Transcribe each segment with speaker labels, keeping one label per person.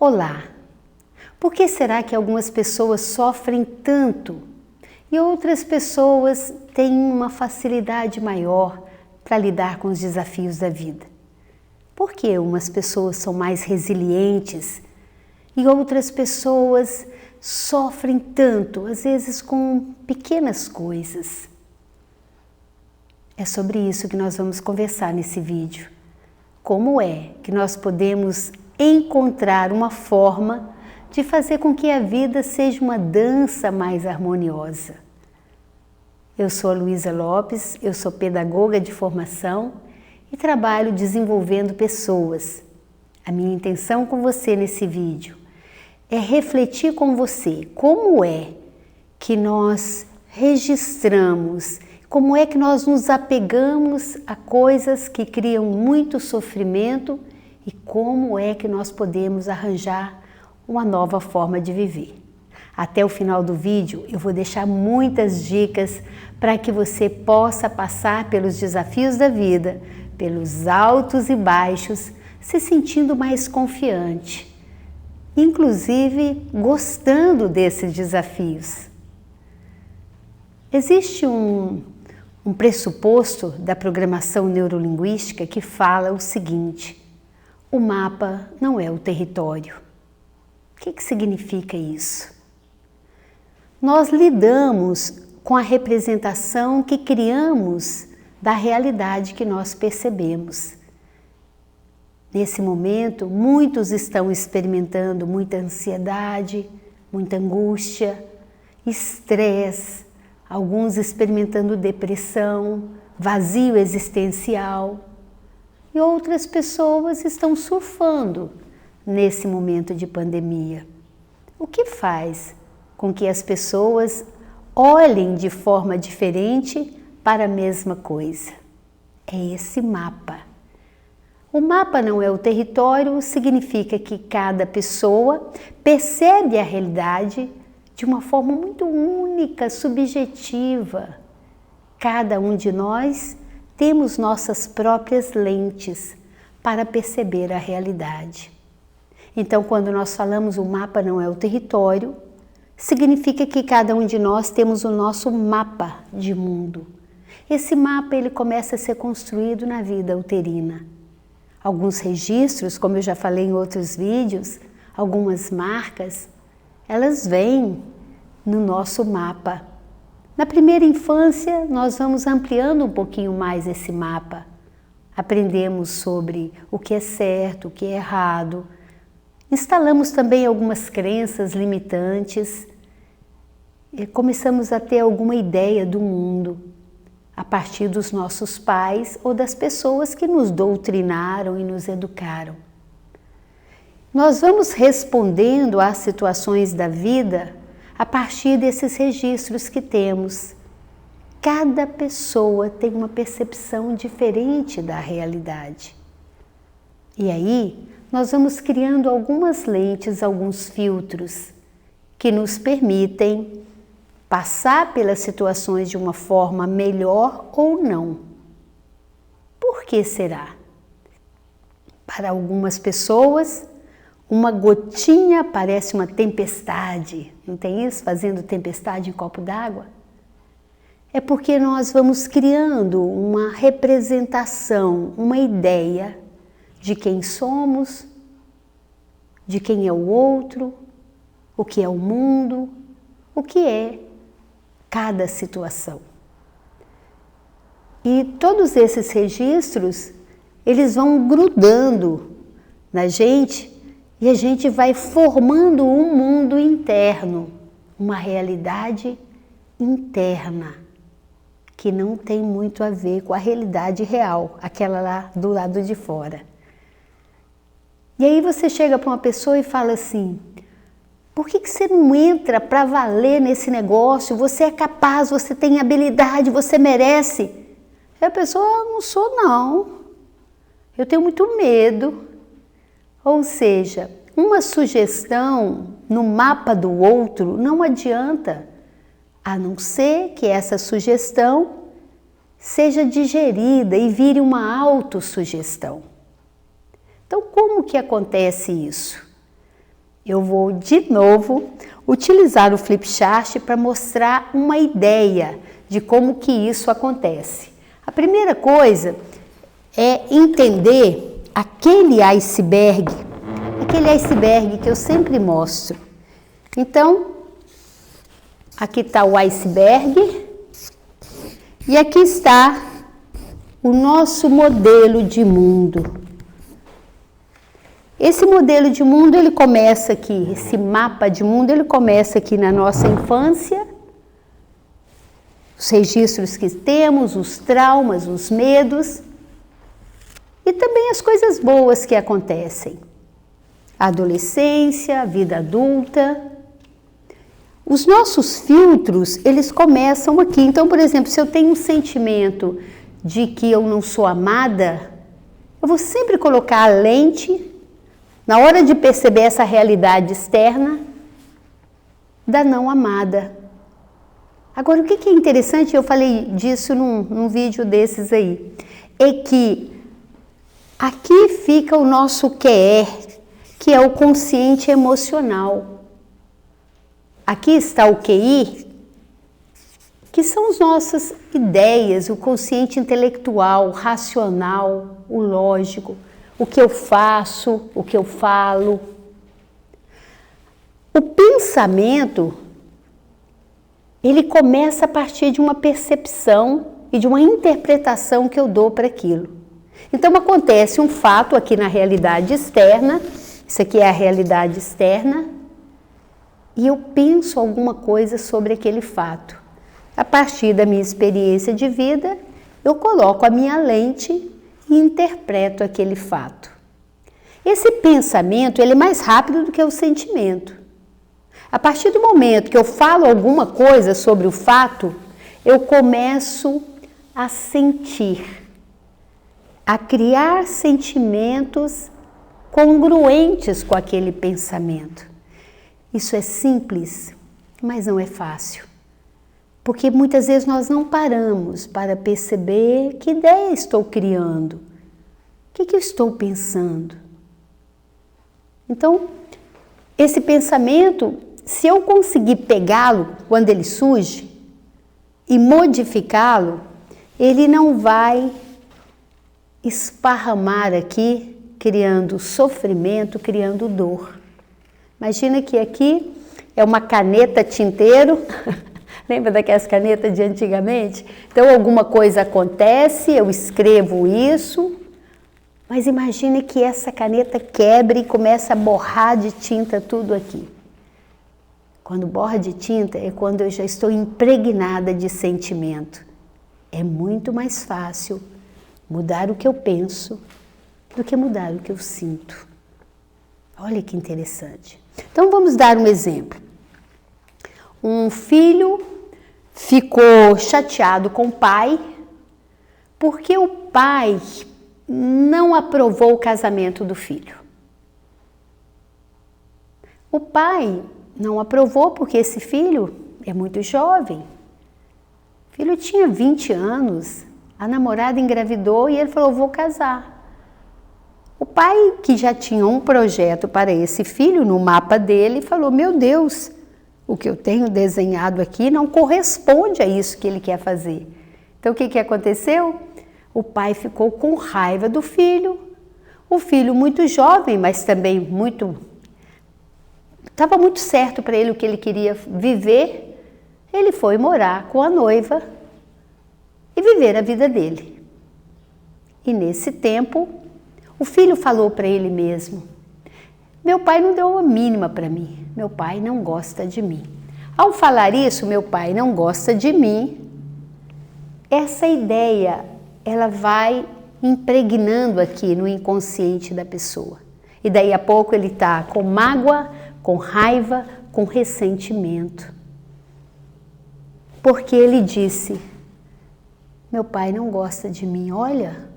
Speaker 1: Olá! Por que será que algumas pessoas sofrem tanto e outras pessoas têm uma facilidade maior para lidar com os desafios da vida? Por que umas pessoas são mais resilientes e outras pessoas sofrem tanto, às vezes com pequenas coisas? É sobre isso que nós vamos conversar nesse vídeo. Como é que nós podemos encontrar uma forma de fazer com que a vida seja uma dança mais harmoniosa? Eu sou a Luísa Lopes, eu sou pedagoga de formação e trabalho desenvolvendo pessoas. A minha intenção com você nesse vídeo é refletir com você como é que nós registramos, como é que nós nos apegamos a coisas que criam muito sofrimento e como é que nós podemos arranjar uma nova forma de viver. Até o final do vídeo eu vou deixar muitas dicas para que você possa passar pelos desafios da vida, pelos altos e baixos, se sentindo mais confiante, inclusive gostando desses desafios. Existe um pressuposto da programação neurolinguística que fala o seguinte: o mapa não é o território. O que significa isso? Nós lidamos com a representação que criamos da realidade que nós percebemos. Nesse momento, muitos estão experimentando muita ansiedade, muita angústia, estresse, alguns experimentando depressão, vazio existencial, e outras pessoas estão surfando nesse momento de pandemia. O que faz com que as pessoas olhem de forma diferente para a mesma coisa? É esse mapa. O mapa não é o território, significa que cada pessoa percebe a realidade de uma forma muito única, subjetiva. Cada um de nós temos nossas próprias lentes para perceber a realidade. Então, quando nós falamos o mapa não é o território, significa que cada um de nós temos o nosso mapa de mundo. Esse mapa ele começa a ser construído na vida uterina. Alguns registros, como eu já falei em outros vídeos, algumas marcas, elas vêm no nosso mapa. Na primeira infância, nós vamos ampliando um pouquinho mais esse mapa. Aprendemos sobre o que é certo, o que é errado. Instalamos também algumas crenças limitantes e começamos a ter alguma ideia do mundo a partir dos nossos pais ou das pessoas que nos doutrinaram e nos educaram. Nós vamos respondendo às situações da vida a partir desses registros que temos. Cada pessoa tem uma percepção diferente da realidade. E aí, nós vamos criando algumas lentes, alguns filtros que nos permitem passar pelas situações de uma forma melhor ou não. Por que será? Para algumas pessoas, uma gotinha parece uma tempestade, não tem isso? Fazendo tempestade em copo d'água? É porque nós vamos criando uma representação, uma ideia de quem somos, de quem é o outro, o que é o mundo, o que é cada situação. E todos esses registros, eles vão grudando na gente e a gente vai formando um mundo interno, uma realidade interna, que não tem muito a ver com a realidade real, aquela lá do lado de fora. E aí você chega para uma pessoa e fala assim: por que você não entra para valer nesse negócio? Você é capaz, você tem habilidade, você merece. E a pessoa: não sou não, eu tenho muito medo. Ou seja, uma sugestão no mapa do outro não adianta, a não ser que essa sugestão seja digerida e vire uma autossugestão. Então, como que acontece isso? eu vou de novo utilizar o flipchart para mostrar uma ideia de como que isso acontece. A primeira coisa é entender aquele iceberg que eu sempre mostro. Então, aqui está o iceberg e aqui está o nosso modelo de mundo. Esse modelo de mundo, ele começa aqui, esse mapa de mundo, ele começa aqui na nossa infância, os registros que temos, os traumas, os medos e também as coisas boas que acontecem. A adolescência, a vida adulta. Os nossos filtros, eles começam aqui. Então, por exemplo, se eu tenho um sentimento de que eu não sou amada, eu vou sempre colocar a lente, na hora de perceber essa realidade externa, da não amada. Agora, o que é interessante, eu falei disso num vídeo desses aí, é que aqui fica o nosso QE, que é o consciente emocional. Aqui está o QI, que são as nossas ideias, o consciente intelectual, o racional, o lógico, o que eu faço, o que eu falo. O pensamento, ele começa a partir de uma percepção e de uma interpretação que eu dou para aquilo. Então acontece um fato aqui na realidade externa, isso aqui é a realidade externa, e eu penso alguma coisa sobre aquele fato. A partir da minha experiência de vida, eu coloco a minha lente e interpreto aquele fato. Esse pensamento, ele é mais rápido do que o sentimento. A partir do momento que eu falo alguma coisa sobre o fato, eu começo a sentir, a criar sentimentos congruentes com aquele pensamento. Isso é simples, mas não é fácil. Porque muitas vezes nós não paramos para perceber que ideia estou criando, o que eu estou pensando. Então, esse pensamento, se eu conseguir pegá-lo quando ele surge e modificá-lo, ele não vai esparramar aqui, criando sofrimento, criando dor. Imagina que aqui é uma caneta tinteiro. Lembra daquelas canetas de antigamente? Então, alguma coisa acontece, eu escrevo isso, mas imagine que essa caneta quebre e começa a borrar de tinta tudo aqui. Quando borra de tinta é quando eu já estou impregnada de sentimento. É muito mais fácil mudar o que eu penso do que mudar o que eu sinto. Olha que interessante. Então, vamos dar um exemplo. Um filho ficou chateado com o pai porque o pai não aprovou o casamento do filho. O pai não aprovou porque esse filho é muito jovem. O filho tinha 20 anos, a namorada engravidou e ele falou, vou casar. O pai, que já tinha um projeto para esse filho no mapa dele, falou, meu Deus, o que eu tenho desenhado aqui não corresponde a isso que ele quer fazer. Então, o que aconteceu? O pai ficou com raiva do filho. O filho muito jovem, mas também estava muito certo para ele o que ele queria viver. Ele foi morar com a noiva e viver a vida dele. E nesse tempo, o filho falou para ele mesmo, meu pai não deu a mínima para mim, meu pai não gosta de mim. Ao falar isso, meu pai não gosta de mim, essa ideia, ela vai impregnando aqui no inconsciente da pessoa. E daí a pouco ele está com mágoa, com raiva, com ressentimento. Porque ele disse, meu pai não gosta de mim, olha,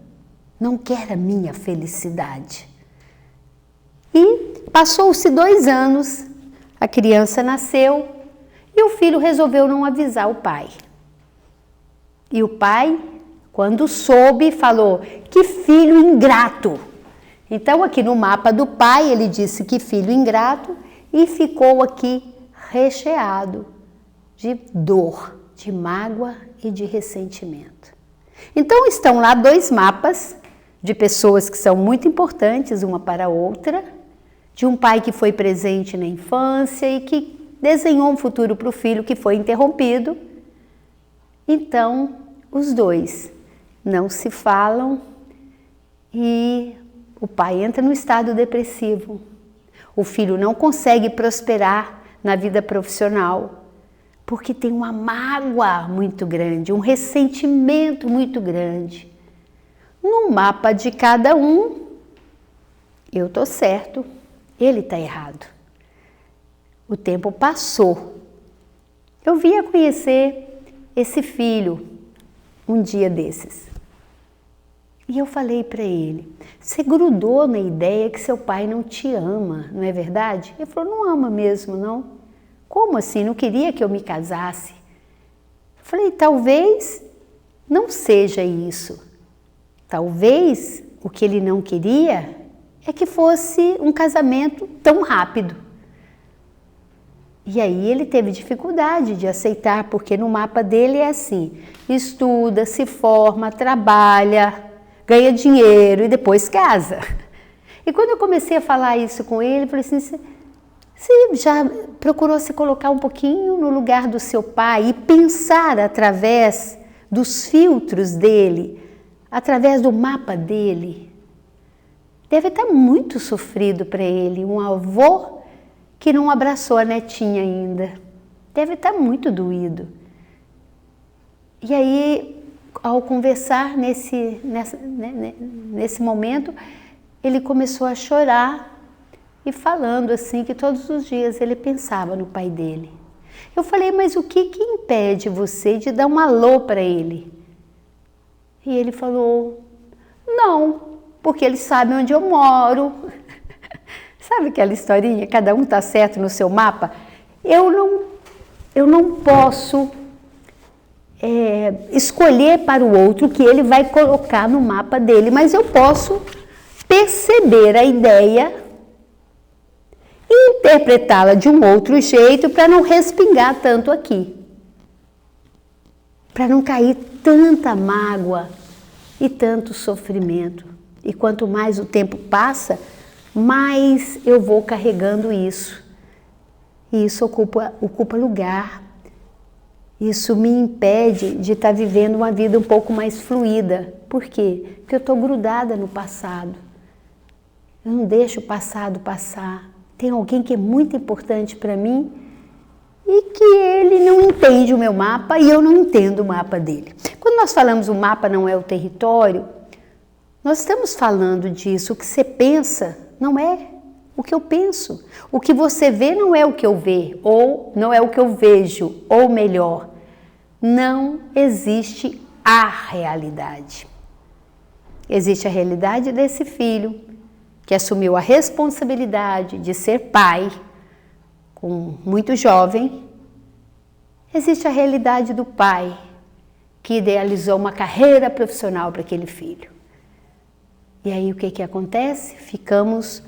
Speaker 1: não quer a minha felicidade. E passou-se 2 anos, a criança nasceu e o filho resolveu não avisar o pai. E o pai, quando soube, falou, que filho ingrato. Então aqui no mapa do pai ele disse que filho ingrato e ficou aqui recheado de dor, de mágoa e de ressentimento. Então estão lá 2 mapas de pessoas que são muito importantes uma para a outra, de um pai que foi presente na infância e que desenhou um futuro para o filho que foi interrompido. Então, os 2 não se falam e o pai entra no estado depressivo. O filho não consegue prosperar na vida profissional porque tem uma mágoa muito grande, um ressentimento muito grande. No mapa de cada um, eu estou certo, ele está errado. O tempo passou. Eu vim a conhecer esse filho um dia desses. E eu falei para ele, você grudou na ideia que seu pai não te ama, não é verdade? Ele falou, não ama mesmo, não. Como assim? Não queria que eu me casasse? Eu falei, talvez não seja isso. Talvez o que ele não queria é que fosse um casamento tão rápido. E aí ele teve dificuldade de aceitar, porque no mapa dele é assim, estuda, se forma, trabalha, ganha dinheiro e depois casa. E quando eu comecei a falar isso com ele, eu falei assim, você já procurou se colocar um pouquinho no lugar do seu pai e pensar através dos filtros dele, através do mapa dele? Deve estar muito sofrido para ele, um avô que não abraçou a netinha ainda. Deve estar muito doído. E aí, ao conversar nesse momento, ele começou a chorar e falando assim que todos os dias ele pensava no pai dele. Eu falei, mas o que impede você de dar um alô para ele? E ele falou, não, porque ele sabe onde eu moro. Sabe aquela historinha, cada um está certo no seu mapa? Eu não posso escolher para o outro o que ele vai colocar no mapa dele, mas eu posso perceber a ideia e interpretá-la de um outro jeito para não respingar tanto aqui. Para não cair tanta mágoa e tanto sofrimento. E quanto mais o tempo passa, mais eu vou carregando isso. E isso ocupa lugar. Isso me impede de estar vivendo uma vida um pouco mais fluida. Por quê? Porque eu estou grudada no passado. Eu não deixo o passado passar. Tem alguém que é muito importante para mim e que ele não entende o meu mapa e eu não entendo o mapa dele. Quando nós falamos o mapa não é o território, nós estamos falando disso. O que você pensa não é o que eu penso. O que você vê não é o que eu vejo, ou não é o que eu vejo, ou melhor, não existe a realidade. Existe a realidade desse filho que assumiu a responsabilidade de ser pai, muito jovem. Existe a realidade do pai que idealizou uma carreira profissional para aquele filho. E aí o que acontece? Ficamos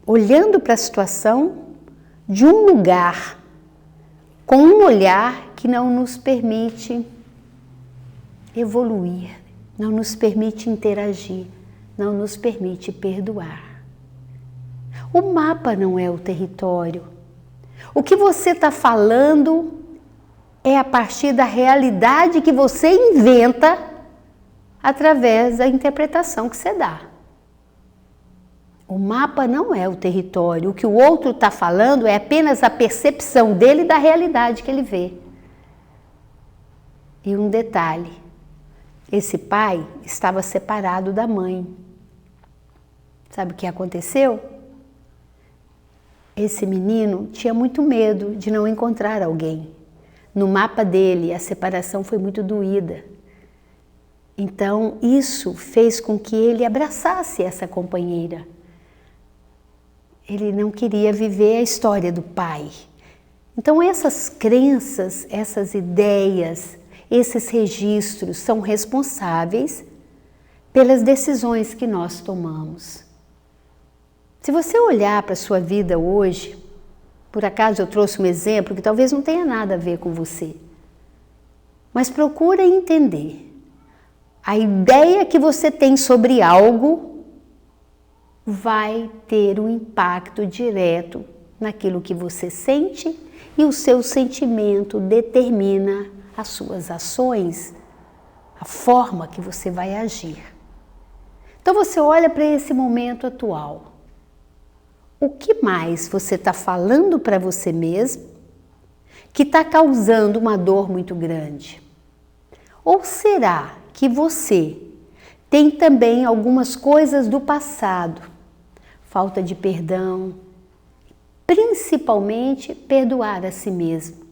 Speaker 1: olhando para a situação de um lugar, com um olhar que não nos permite evoluir, não nos permite interagir, não nos permite perdoar. O mapa não é o território. O que você está falando é a partir da realidade que você inventa através da interpretação que você dá. O mapa não é o território. O que o outro está falando é apenas a percepção dele da realidade que ele vê. E um detalhe, esse pai estava separado da mãe. Sabe o que aconteceu? Esse menino tinha muito medo de não encontrar alguém. No mapa dele, a separação foi muito doída. Então, isso fez com que ele abraçasse essa companheira. Ele não queria viver a história do pai. Então, essas crenças, essas ideias, esses registros são responsáveis pelas decisões que nós tomamos. Se você olhar para a sua vida hoje, por acaso eu trouxe um exemplo que talvez não tenha nada a ver com você, mas procura entender. A ideia que você tem sobre algo vai ter um impacto direto naquilo que você sente e o seu sentimento determina as suas ações, a forma que você vai agir. Então você olha para esse momento atual. O que mais você está falando para você mesmo que está causando uma dor muito grande? Ou será que você tem também algumas coisas do passado, falta de perdão, principalmente perdoar a si mesmo?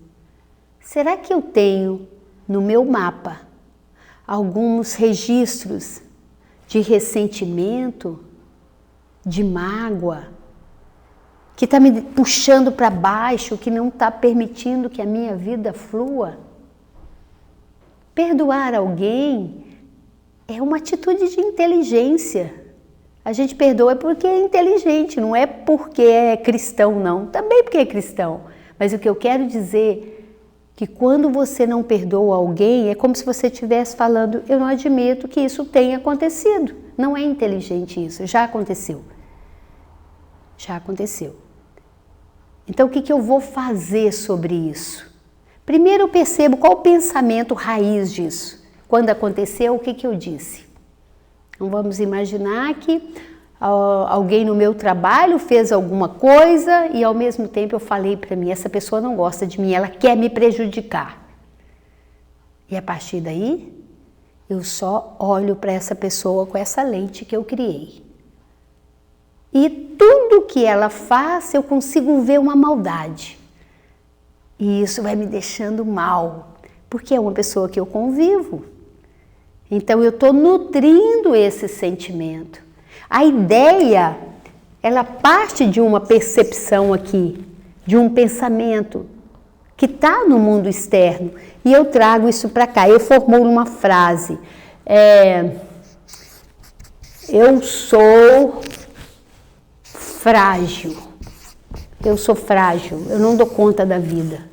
Speaker 1: Será que eu tenho no meu mapa alguns registros de ressentimento, de mágoa, que está me puxando para baixo, que não está permitindo que a minha vida flua? Perdoar alguém é uma atitude de inteligência. A gente perdoa porque é inteligente, não é porque é cristão, não. Também porque é cristão. Mas o que eu quero dizer é que quando você não perdoa alguém, é como se você estivesse falando, eu não admito que isso tenha acontecido. Não é inteligente isso, já aconteceu. Já aconteceu. Então o que eu vou fazer sobre isso? Primeiro eu percebo qual o pensamento raiz disso. Quando aconteceu, o que eu disse? Então vamos imaginar que alguém no meu trabalho fez alguma coisa e ao mesmo tempo eu falei para mim, essa pessoa não gosta de mim, ela quer me prejudicar. E a partir daí, eu só olho para essa pessoa com essa lente que eu criei. E tudo que ela faz, eu consigo ver uma maldade. E isso vai me deixando mal, porque é uma pessoa que eu convivo. Então eu estou nutrindo esse sentimento. A ideia, ela parte de uma percepção aqui, de um pensamento que está no mundo externo. E eu trago isso para cá, eu formulo uma frase. Eu sou frágil. Eu sou frágil, eu não dou conta da vida.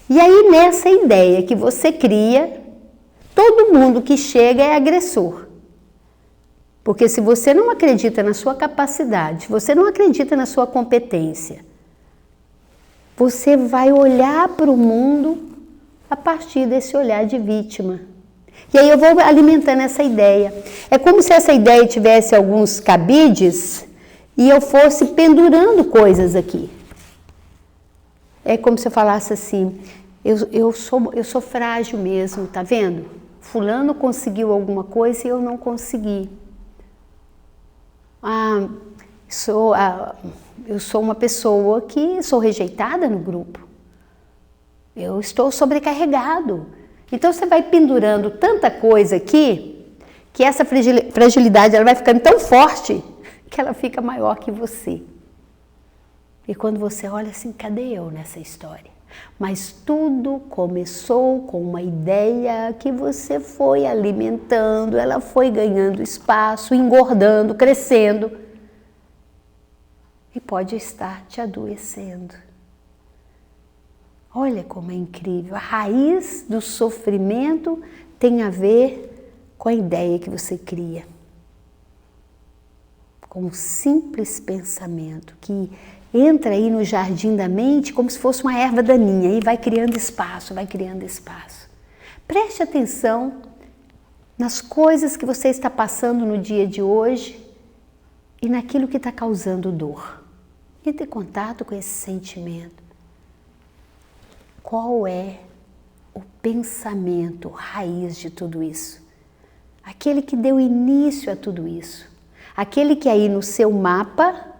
Speaker 1: E aí nessa ideia que você cria, todo mundo que chega é agressor. Porque se você não acredita na sua capacidade, se você não acredita na sua competência, você vai olhar para o mundo a partir desse olhar de vítima. E aí eu vou alimentando essa ideia. É como se essa ideia tivesse alguns cabides e eu fosse pendurando coisas aqui. É como se eu falasse assim, eu sou frágil mesmo, tá vendo? Fulano conseguiu alguma coisa e eu não consegui. Eu sou uma pessoa que sou rejeitada no grupo. Eu estou sobrecarregado. Então você vai pendurando tanta coisa aqui, que essa fragilidade ela vai ficando tão forte, que ela fica maior que você. E quando você olha assim, cadê eu nessa história? Mas tudo começou com uma ideia que você foi alimentando, ela foi ganhando espaço, engordando, crescendo. E pode estar te adoecendo. Olha como é incrível. A raiz do sofrimento tem a ver com a ideia que você cria. Com um simples pensamento que entra aí no jardim da mente como se fosse uma erva daninha e vai criando espaço, vai criando espaço. Preste atenção nas coisas que você está passando no dia de hoje e naquilo que está causando dor. Entre em contato com esse sentimento. Qual é o pensamento raiz de tudo isso? Aquele que deu início a tudo isso. Aquele que aí no seu mapa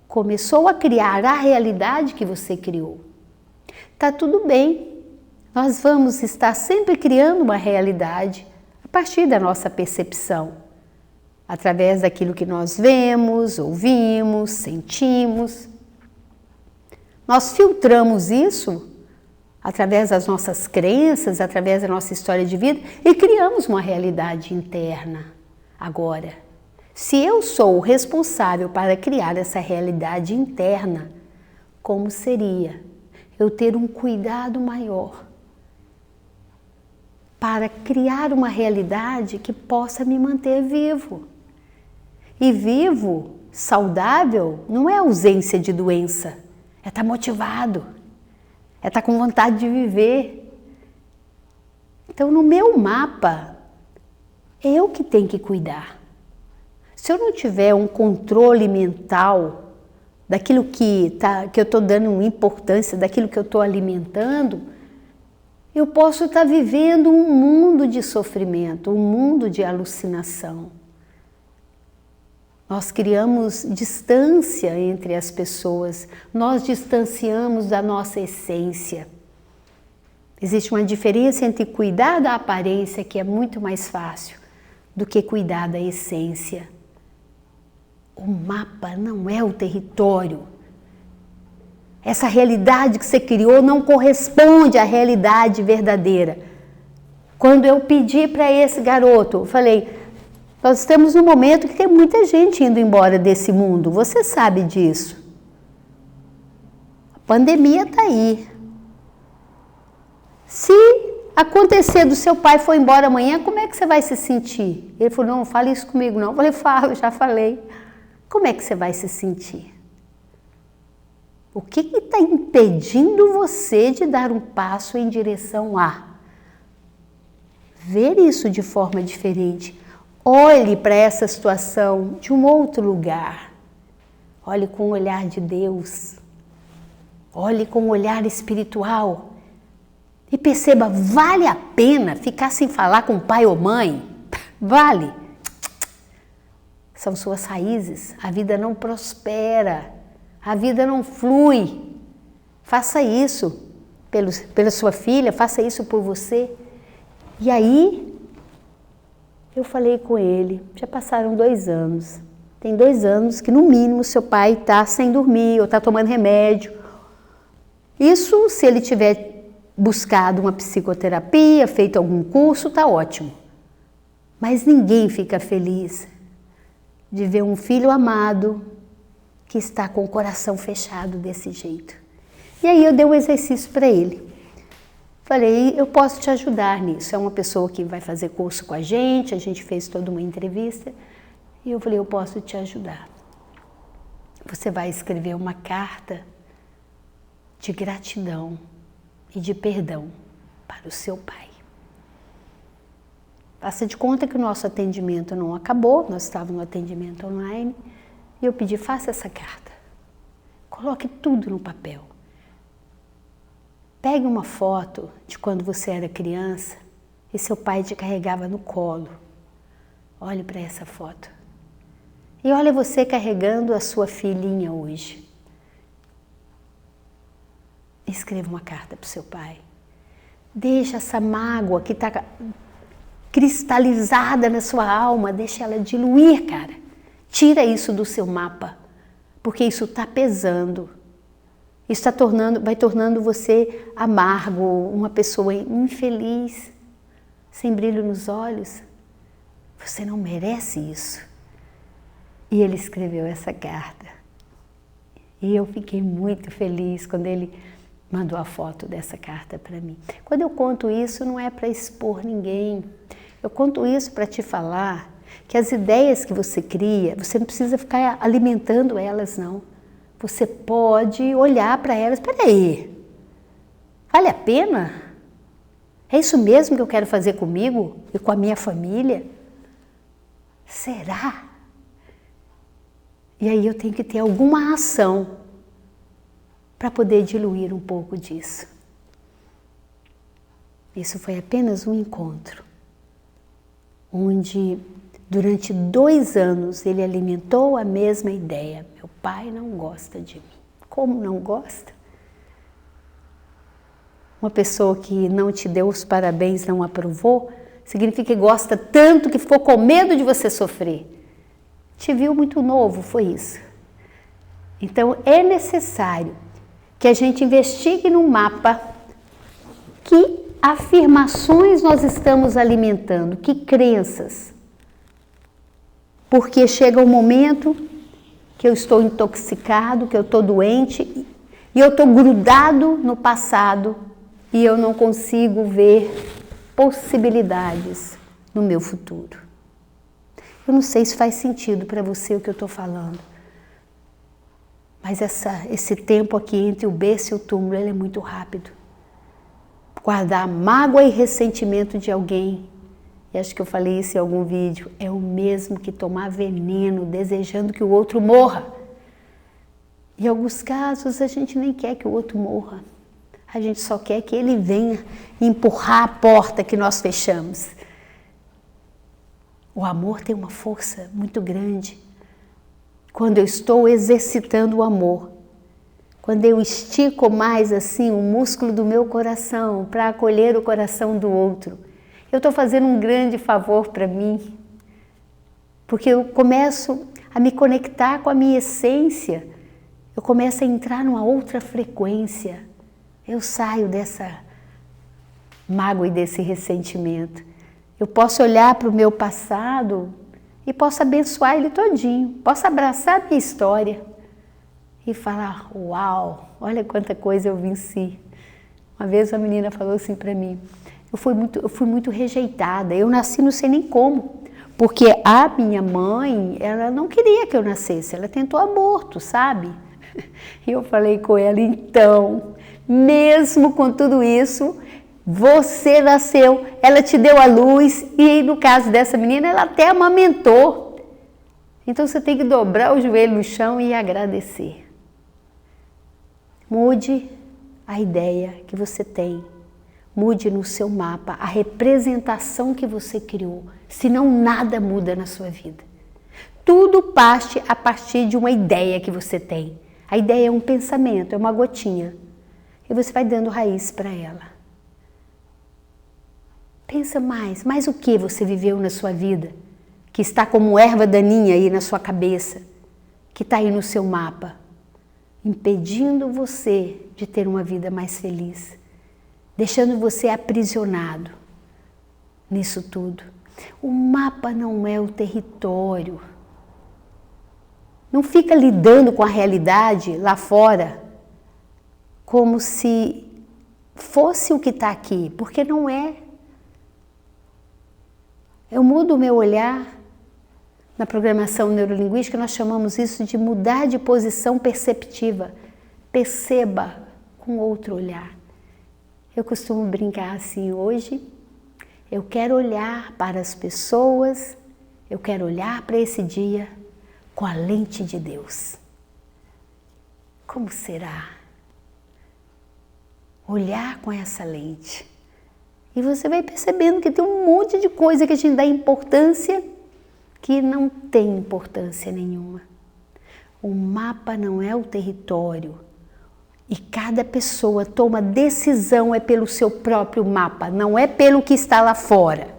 Speaker 1: começou a criar a realidade que você criou. Tá tudo bem, nós vamos estar sempre criando uma realidade a partir da nossa percepção, através daquilo que nós vemos, ouvimos, sentimos. Nós filtramos isso através das nossas crenças, através da nossa história de vida e criamos uma realidade interna agora. Se eu sou o responsável para criar essa realidade interna, como seria eu ter um cuidado maior para criar uma realidade que possa me manter vivo? E vivo, saudável, não é ausência de doença, é estar motivado, é estar com vontade de viver. Então, no meu mapa, é eu que tenho que cuidar. Se eu não tiver um controle mental daquilo que eu estou dando importância, daquilo que eu estou alimentando, eu posso estar vivendo um mundo de sofrimento, um mundo de alucinação. Nós criamos distância entre as pessoas, nós distanciamos da nossa essência. Existe uma diferença entre cuidar da aparência, que é muito mais fácil, do que cuidar da essência. O mapa não é o território. Essa realidade que você criou não corresponde à realidade verdadeira. Quando eu pedi para esse garoto, eu falei, nós estamos num momento que tem muita gente indo embora desse mundo, você sabe disso. A pandemia está aí. Se acontecer do seu pai for embora amanhã, como é que você vai se sentir? Ele falou, não fale isso comigo não. Eu falei, falo, já falei. Como é que você vai se sentir? O que está impedindo você de dar um passo em direção a? Ver isso de forma diferente. Olhe para essa situação de um outro lugar. Olhe com o olhar de Deus. Olhe com o olhar espiritual. E perceba, vale a pena ficar sem falar com pai ou mãe? Vale. São suas raízes. A vida não prospera. A vida não flui. Faça isso pela sua filha, faça isso por você. E aí, eu falei com ele, já passaram 2 anos. Tem 2 anos que, no mínimo, seu pai está sem dormir ou está tomando remédio. Isso, se ele tiver buscado uma psicoterapia, feito algum curso, está ótimo. Mas ninguém fica feliz de ver um filho amado que está com o coração fechado desse jeito. E aí eu dei um exercício para ele. Falei, eu posso te ajudar nisso. É uma pessoa que vai fazer curso com a gente fez toda uma entrevista. E eu falei, eu posso te ajudar. Você vai escrever uma carta de gratidão e de perdão para o seu pai. Faça de conta que o nosso atendimento não acabou, nós estávamos no atendimento online, e eu pedi, faça essa carta. Coloque tudo no papel. Pegue uma foto de quando você era criança e seu pai te carregava no colo. Olhe para essa foto. E olha você carregando a sua filhinha hoje. Escreva uma carta para o seu pai. Deixa essa mágoa que está cristalizada na sua alma, deixa ela diluir, cara. Tira isso do seu mapa, porque isso está pesando. Isso vai tornando você amargo, uma pessoa infeliz, sem brilho nos olhos. Você não merece isso. E ele escreveu essa carta. E eu fiquei muito feliz quando ele mandou a foto dessa carta para mim. Quando eu conto isso, não é para expor ninguém. Eu conto isso para te falar que as ideias que você cria, você não precisa ficar alimentando elas, não. Você pode olhar para elas, espera aí, vale a pena? É isso mesmo que eu quero fazer comigo e com a minha família? Será? E aí eu tenho que ter alguma ação para poder diluir um pouco disso. Isso foi apenas um encontro, onde durante 2 anos ele alimentou a mesma ideia. Meu pai não gosta de mim. Como não gosta? Uma pessoa que não te deu os parabéns, não aprovou, significa que gosta tanto que ficou com medo de você sofrer. Te viu muito novo, foi isso. Então é necessário que a gente investigue no mapa que afirmações nós estamos alimentando, que crenças. porque chega um momento que eu estou intoxicado, que eu estou doente e eu estou grudado no passado e eu não consigo ver possibilidades no meu futuro. Eu não sei se faz sentido para você o que eu estou falando, mas esse tempo aqui entre o berço e o túmulo, ele é muito rápido. Guardar mágoa e ressentimento de alguém, e acho que eu falei isso em algum vídeo, é o mesmo que tomar veneno desejando que o outro morra. Em alguns casos a gente nem quer que o outro morra, a gente só quer que ele venha empurrar a porta que nós fechamos. O amor tem uma força muito grande. Quando eu estou exercitando o amor, quando eu estico mais assim o músculo do meu coração para acolher o coração do outro, eu estou fazendo um grande favor para mim, porque eu começo a me conectar com a minha essência, eu começo a entrar numa outra frequência, eu saio dessa mágoa e desse ressentimento. Eu posso olhar para o meu passado e posso abençoar ele todinho, posso abraçar a minha história e falar, uau, olha quanta coisa eu venci. Uma vez uma menina falou assim para mim, eu fui muito rejeitada, eu nasci não sei nem como, porque a minha mãe, ela não queria que eu nascesse, ela tentou aborto, sabe? E eu falei com ela, então, mesmo com tudo isso, você nasceu, ela te deu a luz e no caso dessa menina, ela até amamentou. Então você tem que dobrar o joelho no chão e agradecer. Mude a ideia que você tem, mude no seu mapa a representação que você criou, senão nada muda na sua vida. Tudo parte a partir de uma ideia que você tem. A ideia é um pensamento, é uma gotinha. E você vai dando raiz para ela. Pensa mais o que você viveu na sua vida, que está como erva daninha aí na sua cabeça, que está aí no seu mapa, impedindo você de ter uma vida mais feliz, deixando você aprisionado nisso tudo. O mapa não é o território. Não fica lidando com a realidade lá fora como se fosse o que está aqui, porque não é. Eu mudo o meu olhar. Na programação neurolinguística nós chamamos isso de mudar de posição perceptiva. Perceba com outro olhar. Eu costumo brincar assim, hoje eu quero olhar para as pessoas, eu quero olhar para esse dia com a lente de Deus. Como será? Olhar com essa lente. E você vai percebendo que tem um monte de coisa que a gente dá importância que não tem importância nenhuma. O mapa não é o território. E cada pessoa toma decisão é pelo seu próprio mapa, não é pelo que está lá fora.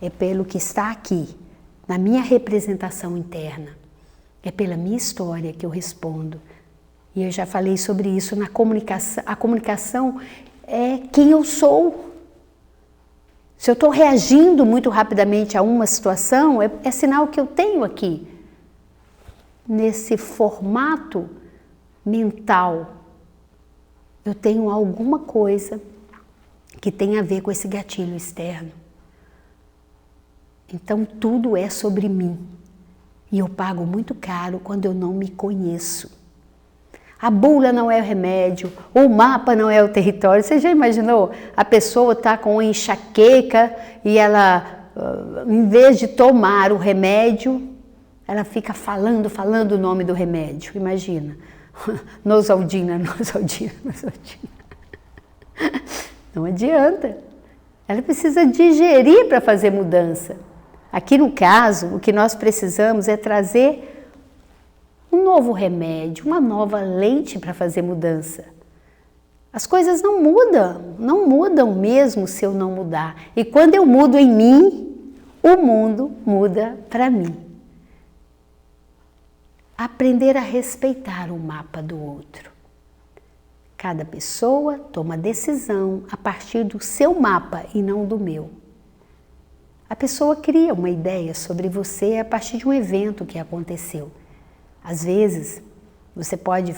Speaker 1: É pelo que está aqui, na minha representação interna. É pela minha história que eu respondo. E eu já falei sobre isso na comunicação. A comunicação é quem eu sou. Se eu estou reagindo muito rapidamente a uma situação, é sinal que eu tenho aqui, nesse formato mental, eu tenho alguma coisa que tem a ver com esse gatilho externo. Então tudo é sobre mim. E eu pago muito caro quando eu não me conheço. A bula não é o remédio, o mapa não é o território. Você já imaginou? A pessoa está com uma enxaqueca e ela, em vez de tomar o remédio, ela fica falando o nome do remédio. Imagina. Nosaldina. Não adianta. Ela precisa digerir para fazer mudança. Aqui no caso, o que nós precisamos é trazer um novo remédio, uma nova lente para fazer mudança. As coisas não mudam mesmo se eu não mudar. E quando eu mudo em mim, o mundo muda para mim. Aprender a respeitar o mapa do outro. Cada pessoa toma decisão a partir do seu mapa e não do meu. A pessoa cria uma ideia sobre você a partir de um evento que aconteceu. Às vezes, você pode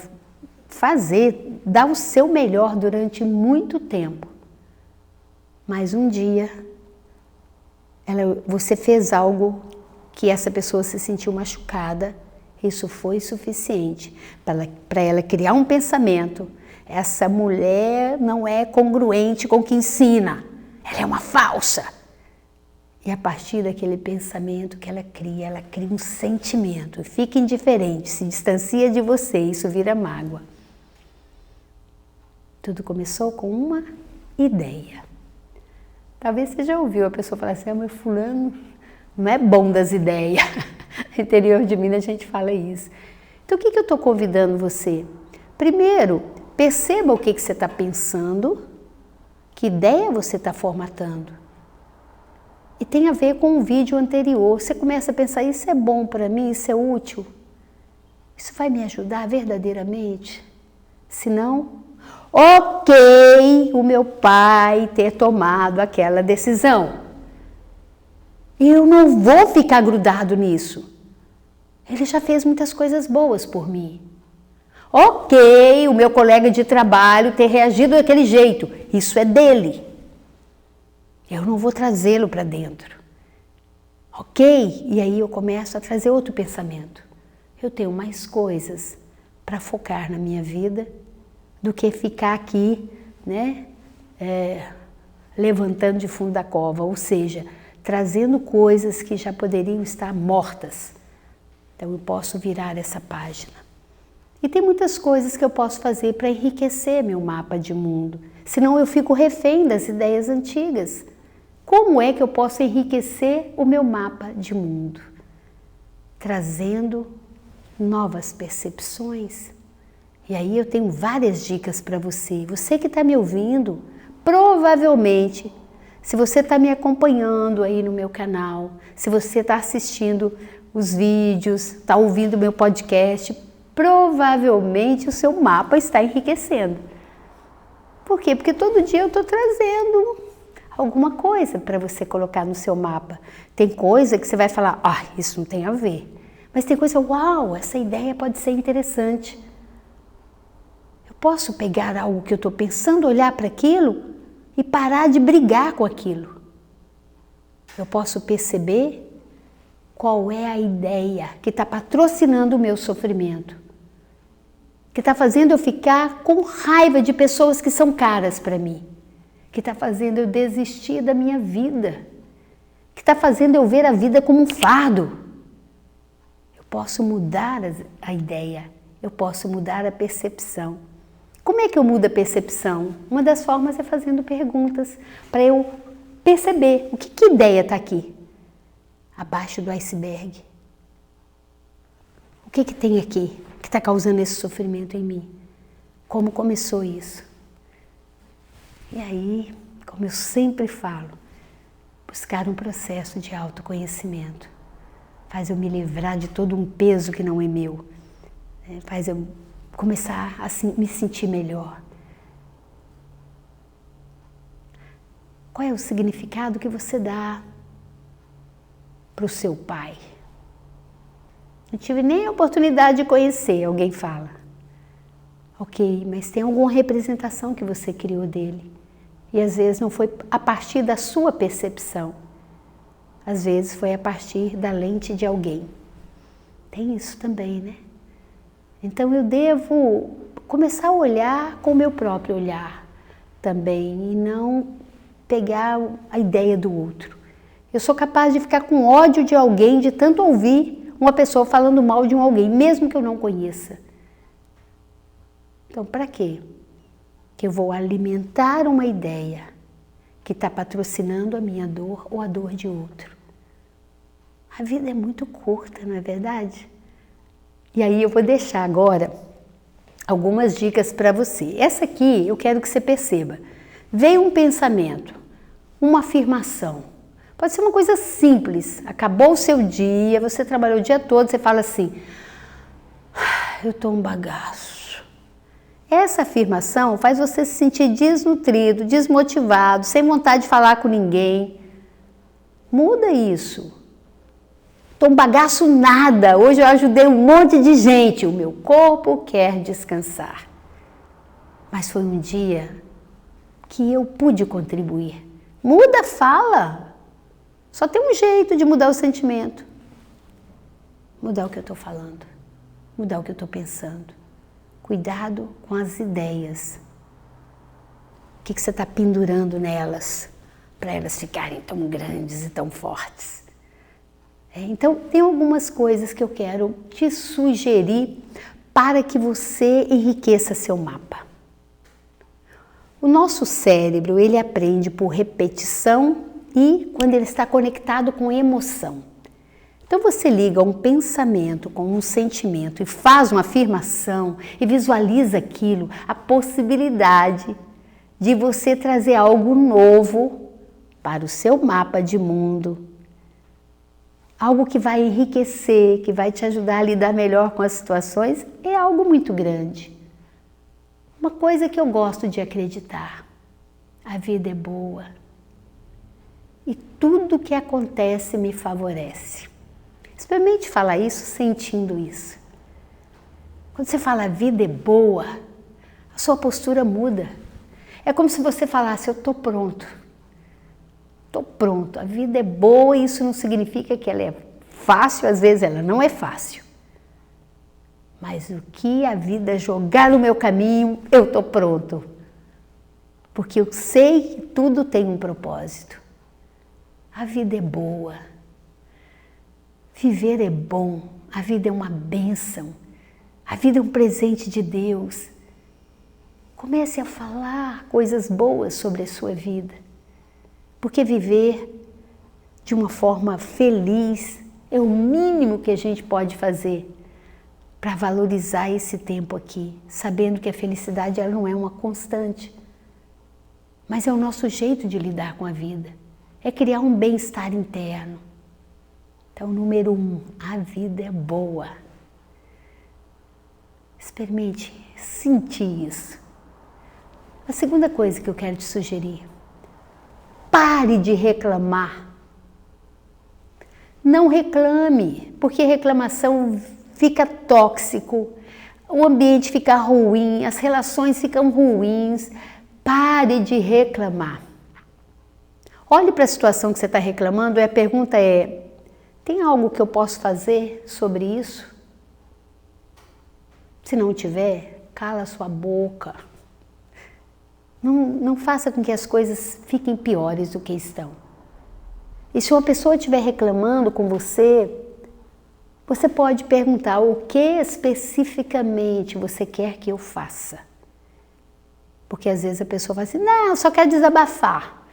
Speaker 1: dar o seu melhor durante muito tempo, mas um dia você fez algo que essa pessoa se sentiu machucada. Isso foi suficiente para ela criar um pensamento: essa mulher não é congruente com o que ensina, ela é uma falsa. E a partir daquele pensamento que ela cria um sentimento, fica indiferente, se distancia de você, isso vira mágoa. Tudo começou com uma ideia. Talvez você já ouviu a pessoa falar assim: mas fulano não é bom das ideias. No interior de Minas a gente fala isso. Então o que eu estou convidando você? Primeiro, perceba o que você está pensando, que ideia você está formatando. E tem a ver com o vídeo anterior. Você começa a pensar: isso é bom para mim, isso é útil? Isso vai me ajudar verdadeiramente? Se não, ok, o meu pai ter tomado aquela decisão. Eu não vou ficar grudado nisso. Ele já fez muitas coisas boas por mim. Ok, o meu colega de trabalho ter reagido daquele jeito. Isso é dele. Eu não vou trazê-lo para dentro. Ok? E aí eu começo a trazer outro pensamento. Eu tenho mais coisas para focar na minha vida do que ficar aqui, né, levantando de fundo da cova, ou seja, trazendo coisas que já poderiam estar mortas. Então eu posso virar essa página. E tem muitas coisas que eu posso fazer para enriquecer meu mapa de mundo, senão eu fico refém das ideias antigas. Como é que eu posso enriquecer o meu mapa de mundo? Trazendo novas percepções. E aí eu tenho várias dicas para você. Você que está me ouvindo, provavelmente, se você está me acompanhando aí no meu canal, se você está assistindo os vídeos, está ouvindo o meu podcast, provavelmente o seu mapa está enriquecendo. Por quê? Porque todo dia eu estou trazendo alguma coisa para você colocar no seu mapa. Tem coisa que você vai falar: isso não tem a ver. Mas tem coisa: uau, essa ideia pode ser interessante. Eu posso pegar algo que eu estou pensando, olhar para aquilo e parar de brigar com aquilo. Eu posso perceber qual é a ideia que está patrocinando o meu sofrimento, que está fazendo eu ficar com raiva de pessoas que são caras para mim, que está fazendo eu desistir da minha vida, que está fazendo eu ver a vida como um fardo. Eu posso mudar a ideia, eu posso mudar a percepção. Como é que eu mudo a percepção? Uma das formas é fazendo perguntas para eu perceber que ideia está aqui, abaixo do iceberg. O que tem aqui que está causando esse sofrimento em mim? Como começou isso? E aí, como eu sempre falo, buscar um processo de autoconhecimento faz eu me livrar de todo um peso que não é meu, faz eu começar a me sentir melhor. Qual é o significado que você dá para o seu pai? Não tive nem a oportunidade de conhecer, alguém fala. Ok, mas tem alguma representação que você criou dele. E às vezes não foi a partir da sua percepção. Às vezes foi a partir da lente de alguém. Tem isso também, né? Então eu devo começar a olhar com o meu próprio olhar também e não pegar a ideia do outro. Eu sou capaz de ficar com ódio de alguém, de tanto ouvir uma pessoa falando mal de alguém, mesmo que eu não conheça. Então, para quê? Que eu vou alimentar uma ideia que está patrocinando a minha dor ou a dor de outro. A vida é muito curta, não é verdade? E aí eu vou deixar agora algumas dicas para você. Essa aqui eu quero que você perceba. Veio um pensamento, uma afirmação. Pode ser uma coisa simples. Acabou o seu dia, você trabalhou o dia todo, você fala assim: eu estou um bagaço. Essa afirmação faz você se sentir desnutrido, desmotivado, sem vontade de falar com ninguém. Muda isso. Tô um bagaço nada. Hoje eu ajudei um monte de gente. O meu corpo quer descansar. Mas foi um dia que eu pude contribuir. Muda, fala. Só tem um jeito de mudar o sentimento. Mudar o que eu estou falando. Mudar o que eu estou pensando. Cuidado com as ideias. O que você está pendurando nelas para elas ficarem tão grandes e tão fortes? Então, tem algumas coisas que eu quero te sugerir para que você enriqueça seu mapa. O nosso cérebro, ele aprende por repetição e quando ele está conectado com emoção. Então você liga um pensamento com um sentimento e faz uma afirmação e visualiza aquilo, a possibilidade de você trazer algo novo para o seu mapa de mundo. Algo que vai enriquecer, que vai te ajudar a lidar melhor com as situações, é algo muito grande. Uma coisa que eu gosto de acreditar, a vida é boa e tudo que acontece me favorece. Experimente falar isso sentindo isso. Quando você fala a vida é boa, a sua postura muda. É como se você falasse, eu estou pronto. Estou pronto, a vida é boa e isso não significa que ela é fácil, às vezes ela não é fácil. Mas o que a vida jogar no meu caminho, eu estou pronto. Porque eu sei que tudo tem um propósito. A vida é boa. Viver é bom. A vida é uma bênção. A vida é um presente de Deus. Comece a falar coisas boas sobre a sua vida. Porque viver de uma forma feliz é o mínimo que a gente pode fazer para valorizar esse tempo aqui, sabendo que a felicidade ela não é uma constante, mas é o nosso jeito de lidar com a vida, é criar um bem-estar interno. Então, número 1, a vida é boa. Experimente sentir isso. A segunda coisa que eu quero te sugerir, pare de reclamar. Não reclame, porque reclamação fica tóxico, o ambiente fica ruim, as relações ficam ruins. Pare de reclamar. Olhe para a situação que você está reclamando e a pergunta é, tem algo que eu posso fazer sobre isso? Se não tiver, cala sua boca. Não faça com que as coisas fiquem piores do que estão. E se uma pessoa estiver reclamando com você, você pode perguntar o que especificamente você quer que eu faça. Porque às vezes a pessoa fala assim, não, eu só quero desabafar.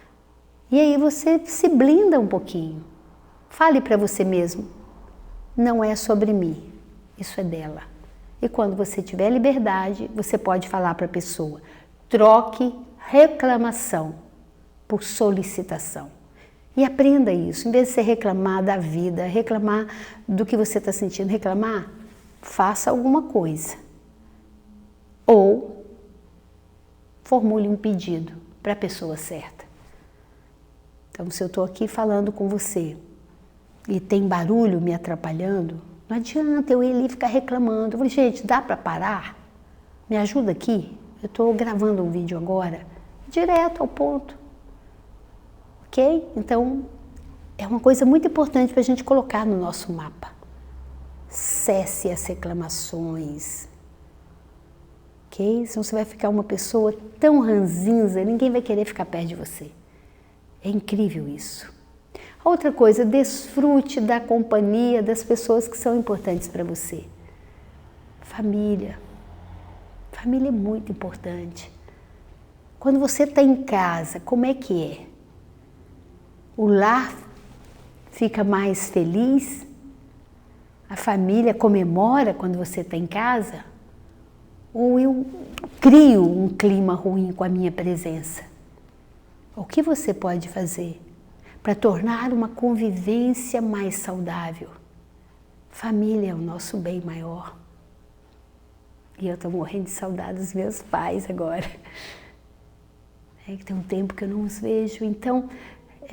Speaker 1: E aí você se blinda um pouquinho. Fale para você mesmo, não é sobre mim, isso é dela. E quando você tiver liberdade, você pode falar para a pessoa, troque reclamação por solicitação. E aprenda isso, em vez de você reclamar da vida, reclamar do que você está sentindo, reclamar, faça alguma coisa. Ou formule um pedido para a pessoa certa. Então, se eu estou aqui falando com você e tem barulho me atrapalhando, não adianta eu ir ali ficar reclamando. Eu falei, gente, dá para parar? Me ajuda aqui? Eu estou gravando um vídeo agora, direto ao ponto. Ok? Então, é uma coisa muito importante para a gente colocar no nosso mapa. Cesse as reclamações. Ok? Senão você vai ficar uma pessoa tão ranzinza, ninguém vai querer ficar perto de você. É incrível isso. Outra coisa, desfrute da companhia das pessoas que são importantes para você. Família. Família é muito importante. Quando você está em casa, como é que é? O lar fica mais feliz? A família comemora quando você está em casa? Ou eu crio um clima ruim com a minha presença? O que você pode fazer para tornar uma convivência mais saudável? Família é o nosso bem maior. E eu estou morrendo de saudade dos meus pais agora. É que tem um tempo que eu não os vejo. Então,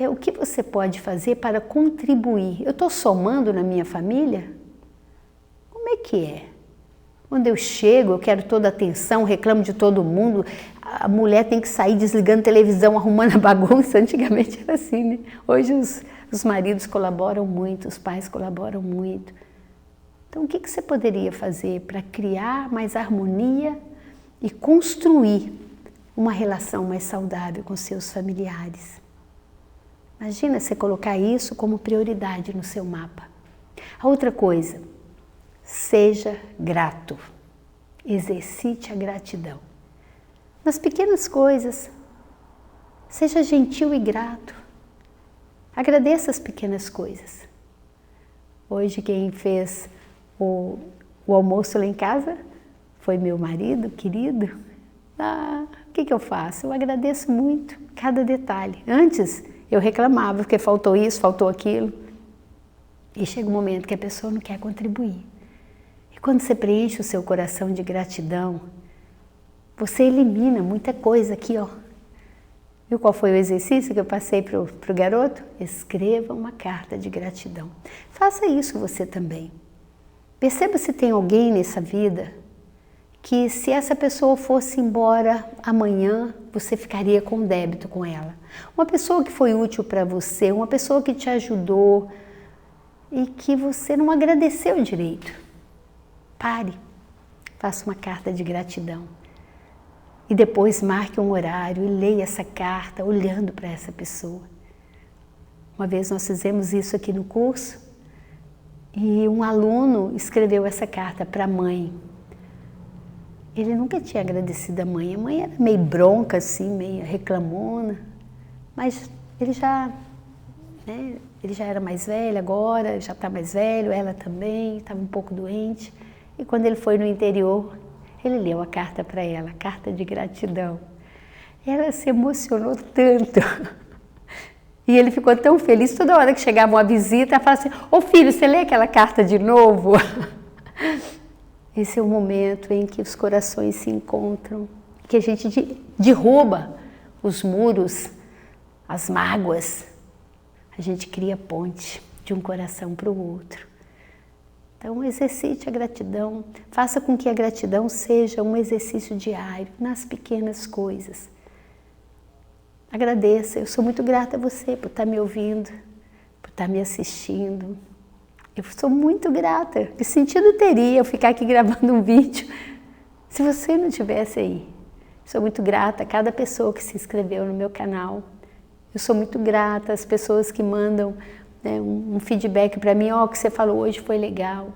Speaker 1: o que você pode fazer para contribuir. Eu estou somando na minha família? Como é que é? Quando eu chego, eu quero toda a atenção, reclamo de todo mundo, a mulher tem que sair desligando a televisão, arrumando a bagunça. Antigamente era assim, né? Hoje os maridos colaboram muito, os pais colaboram muito. Então, o que você poderia fazer para criar mais harmonia e construir uma relação mais saudável com seus familiares? Imagina você colocar isso como prioridade no seu mapa. A outra coisa, seja grato. Exercite a gratidão. Nas pequenas coisas, seja gentil e grato. Agradeça as pequenas coisas. Hoje quem fez o almoço lá em casa foi meu marido querido. O que eu faço? Eu agradeço muito cada detalhe. Antes eu reclamava porque faltou isso, faltou aquilo. E chega um momento que a pessoa não quer contribuir. E quando você preenche o seu coração de gratidão, você elimina muita coisa aqui, ó. Viu qual foi o exercício que eu passei para o garoto? Escreva uma carta de gratidão. Faça isso você também. Perceba se tem alguém nessa vida que, se essa pessoa fosse embora amanhã, você ficaria com débito com ela. Uma pessoa que foi útil para você, uma pessoa que te ajudou e que você não agradeceu direito. Pare, faça uma carta de gratidão e depois marque um horário e leia essa carta olhando para essa pessoa. Uma vez nós fizemos isso aqui no curso e um aluno escreveu essa carta para a mãe. Ele nunca tinha agradecido a mãe era meio bronca assim, meio reclamona, mas ele já era mais velho agora, já está mais velho, ela também, estava um pouco doente. E quando ele foi no interior, ele leu a carta para ela, a carta de gratidão. Ela se emocionou tanto. E ele ficou tão feliz, toda hora que chegava uma visita, ela falava assim, ô filho, você lê aquela carta de novo? Esse é o momento em que os corações se encontram, que a gente derruba os muros, as mágoas. A gente cria ponte de um coração para o outro. Então, exercite a gratidão, faça com que a gratidão seja um exercício diário, nas pequenas coisas. Agradeça, eu sou muito grata a você por estar me ouvindo, por estar me assistindo. Eu sou muito grata. Que sentido teria eu ficar aqui gravando um vídeo se você não estivesse aí? Sou muito grata a cada pessoa que se inscreveu no meu canal. Eu sou muito grata às pessoas que mandam um feedback para mim, o que você falou hoje foi legal.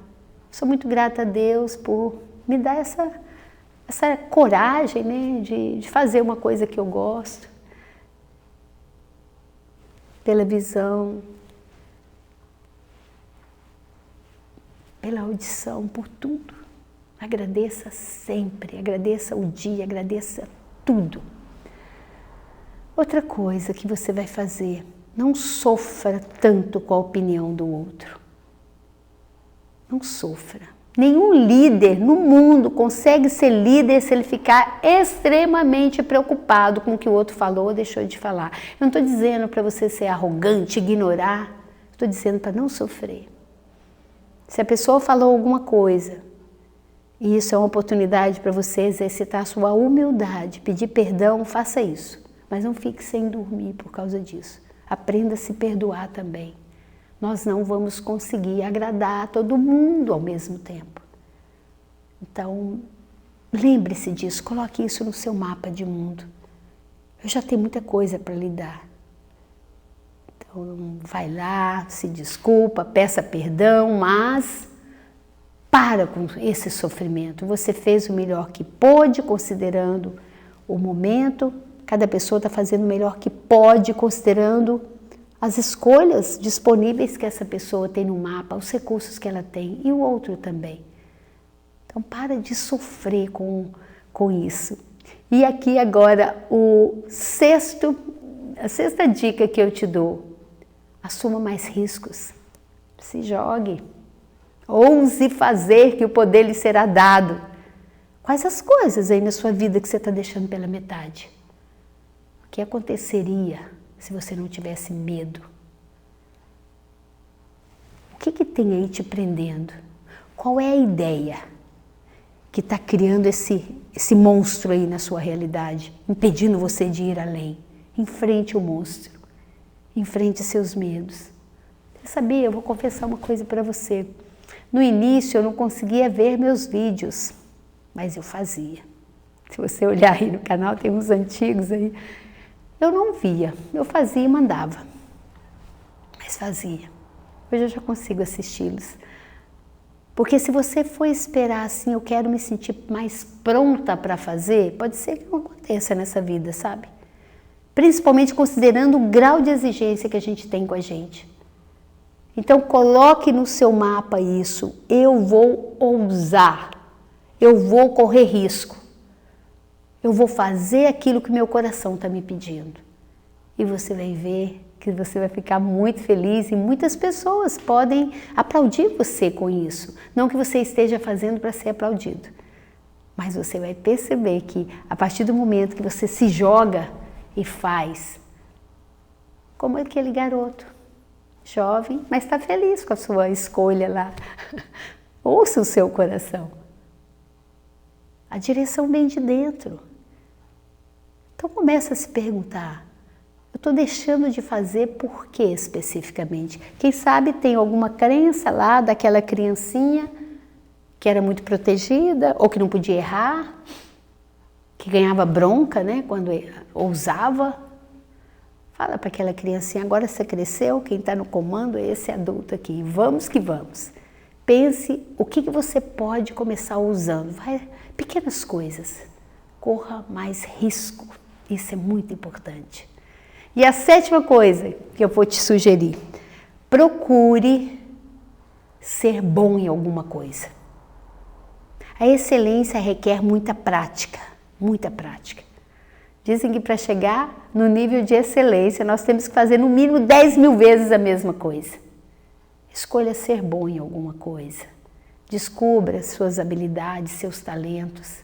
Speaker 1: Sou muito grata a Deus por me dar essa coragem, né, de fazer uma coisa que eu gosto. Pela visão, pela audição, por tudo. Agradeça sempre, agradeça o dia, agradeça tudo. Outra coisa que você vai fazer, não sofra tanto com a opinião do outro. Não sofra. Nenhum líder no mundo consegue ser líder se ele ficar extremamente preocupado com o que o outro falou ou deixou de falar. Eu não estou dizendo para você ser arrogante, ignorar. Estou dizendo para não sofrer. Se a pessoa falou alguma coisa, e isso é uma oportunidade para você exercitar a sua humildade, pedir perdão, faça isso. Mas não fique sem dormir por causa disso. Aprenda a se perdoar também. Nós não vamos conseguir agradar a todo mundo ao mesmo tempo. Então, lembre-se disso, coloque isso no seu mapa de mundo. Eu já tenho muita coisa para lidar. Então, vai lá, se desculpa, peça perdão, mas para com esse sofrimento. Você fez o melhor que pôde, considerando o momento. Cada pessoa está fazendo o melhor que pode, considerando as escolhas disponíveis que essa pessoa tem no mapa, os recursos que ela tem e o outro também. Então, para de sofrer com isso. E aqui agora a sexta dica que eu te dou. Assuma mais riscos. Se jogue. Ouse fazer que o poder lhe será dado. Quais as coisas aí na sua vida que você está deixando pela metade? O que aconteceria se você não tivesse medo? O que tem aí te prendendo? Qual é a ideia que está criando esse monstro aí na sua realidade, impedindo você de ir além? Enfrente o monstro, enfrente seus medos. Você sabia? Eu vou confessar uma coisa para você. No início eu não conseguia ver meus vídeos, mas eu fazia. Se você olhar aí no canal, tem uns antigos aí. Eu não via, eu fazia e mandava, mas fazia. Hoje eu já consigo assisti-los. Porque se você for esperar assim, eu quero me sentir mais pronta para fazer, pode ser que não aconteça nessa vida, sabe? Principalmente considerando o grau de exigência que a gente tem com a gente. Então coloque no seu mapa isso, eu vou ousar, eu vou correr risco, eu vou fazer aquilo que meu coração está me pedindo. E você vai ver que você vai ficar muito feliz e muitas pessoas podem aplaudir você com isso. Não que você esteja fazendo para ser aplaudido, mas você vai perceber que a partir do momento que você se joga e faz, como aquele garoto, jovem, mas está feliz com a sua escolha lá. Ouça o seu coração. A direção vem de dentro. Então começa a se perguntar, eu estou deixando de fazer por quê especificamente? Quem sabe tem alguma crença lá daquela criancinha que era muito protegida ou que não podia errar, que ganhava bronca, né, quando ousava. Fala para aquela criancinha, agora você cresceu, quem está no comando é esse adulto aqui, vamos que vamos. Pense o que você pode começar usando, pequenas coisas, corra mais risco, isso é muito importante. E a sétima coisa que eu vou te sugerir, procure ser bom em alguma coisa. A excelência requer muita prática, muita prática. Dizem que para chegar no nível de excelência, nós temos que fazer no mínimo 10.000 vezes a mesma coisa. Escolha ser bom em alguma coisa. Descubra suas habilidades, seus talentos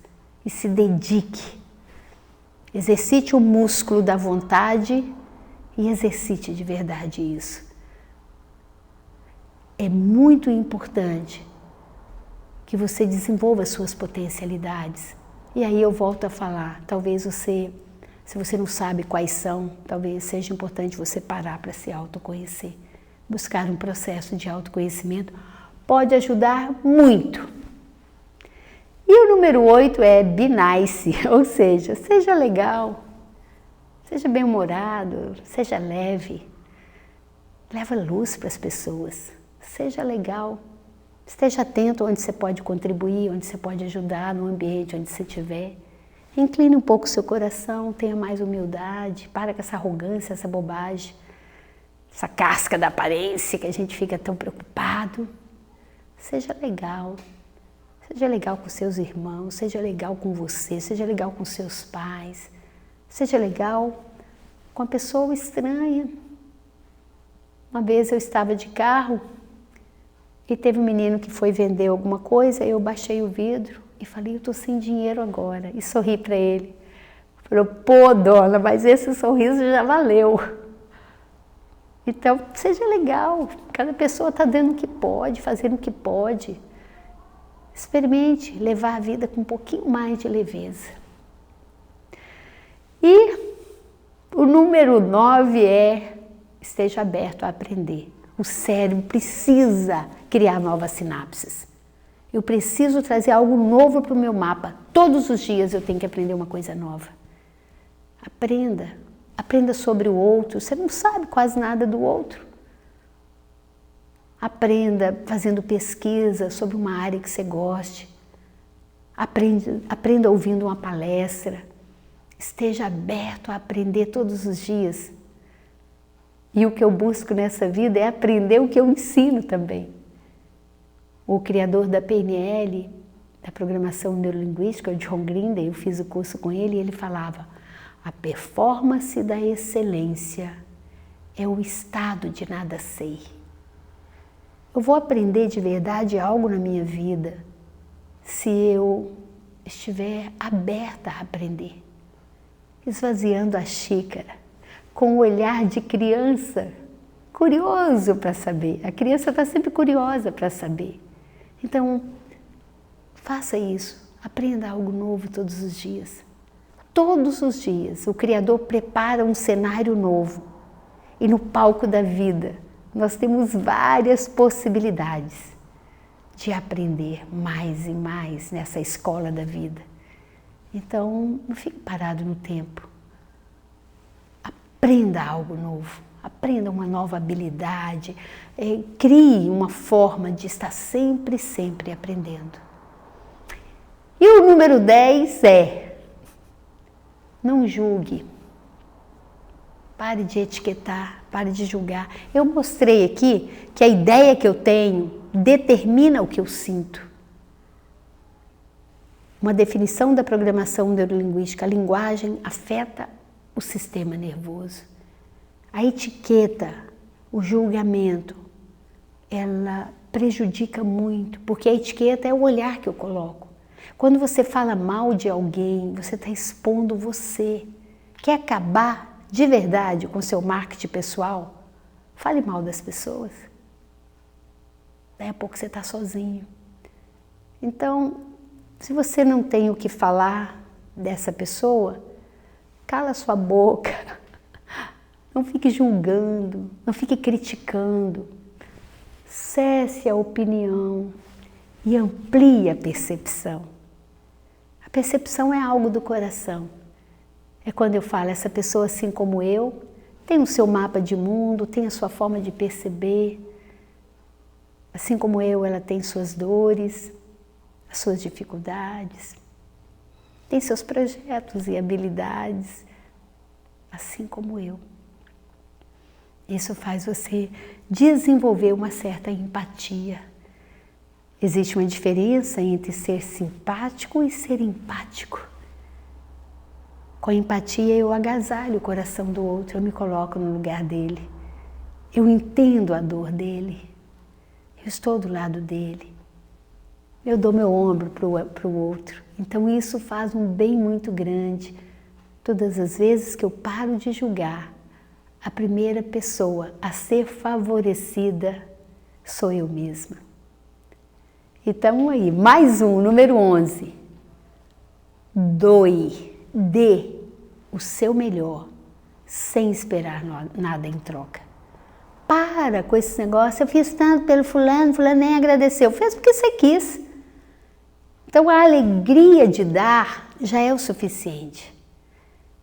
Speaker 1: e se dedique. Exercite o músculo da vontade e exercite de verdade isso. É muito importante que você desenvolva suas potencialidades. E aí eu volto a falar, talvez você, se você não sabe quais são, talvez seja importante você parar para se autoconhecer. Buscar um processo de autoconhecimento pode ajudar muito. E o número 8 é be nice, ou seja, seja legal, seja bem-humorado, seja leve, leva luz para as pessoas, seja legal, esteja atento onde você pode contribuir, onde você pode ajudar no ambiente onde você estiver. Incline um pouco o seu coração, tenha mais humildade, para com essa arrogância, essa bobagem, essa casca da aparência que a gente fica tão preocupado. Seja legal. Seja legal com seus irmãos, seja legal com você, seja legal com seus pais, seja legal com a pessoa estranha. Uma vez eu estava de carro e teve um menino que foi vender alguma coisa, eu baixei o vidro e falei, eu estou sem dinheiro agora, e sorri para ele. Falou, pô dona, mas esse sorriso já valeu. Então, seja legal, cada pessoa está dando o que pode, fazendo o que pode. Experimente levar a vida com um pouquinho mais de leveza. E o número 9 é, esteja aberto a aprender. O cérebro precisa criar novas sinapses. Eu preciso trazer algo novo para o meu mapa. Todos os dias eu tenho que aprender uma coisa nova. Aprenda. Aprenda sobre o outro. Você não sabe quase nada do outro. Aprenda fazendo pesquisa sobre uma área que você goste. Aprenda ouvindo uma palestra. Esteja aberto a aprender todos os dias. E o que eu busco nessa vida é aprender o que eu ensino também. O criador da PNL, da Programação Neurolinguística, o John Grinder, eu fiz o curso com ele e ele falava: a performance da excelência é o estado de nada sei. Eu vou aprender de verdade algo na minha vida se eu estiver aberta a aprender, esvaziando a xícara, com o olhar de criança, curioso para saber. A criança está sempre curiosa para saber. Então, faça isso, aprenda algo novo todos os dias. Todos os dias, o Criador prepara um cenário novo. E no palco da vida, nós temos várias possibilidades de aprender mais e mais nessa escola da vida. Então, não fique parado no tempo. Aprenda algo novo, aprenda uma nova habilidade, crie uma forma de estar sempre, sempre aprendendo. E o número 10 é: não julgue. Pare de etiquetar, pare de julgar. Eu mostrei aqui que a ideia que eu tenho determina o que eu sinto. Uma definição da programação neurolinguística: a linguagem afeta o sistema nervoso. A etiqueta, o julgamento, ela prejudica muito, porque a etiqueta é o olhar que eu coloco. Quando você fala mal de alguém, você está expondo você. Quer acabar de verdade com seu marketing pessoal? Fale mal das pessoas. Daí a pouco você está sozinho. Então, se você não tem o que falar dessa pessoa, cala sua boca, não fique julgando, não fique criticando, cesse a opinião e amplie a percepção. A percepção é algo do coração. É quando eu falo, essa pessoa, assim como eu, tem o seu mapa de mundo, tem a sua forma de perceber. Assim como eu, ela tem suas dores, as suas dificuldades, tem seus projetos e habilidades, assim como eu. Isso faz você desenvolver uma certa empatia. Existe uma diferença entre ser simpático e ser empático. Com a empatia eu agasalho o coração do outro, eu me coloco no lugar dele. Eu entendo a dor dele, eu estou do lado dele. Eu dou meu ombro para o outro. Então isso faz um bem muito grande. Todas as vezes que eu paro de julgar, a primeira pessoa a ser favorecida sou eu mesma. Então aí, mais um, número 11. Dê o seu melhor, sem esperar nada em troca. Para com esse negócio, eu fiz tanto pelo fulano nem agradeceu. Fez porque você quis. Então a alegria de dar já é o suficiente.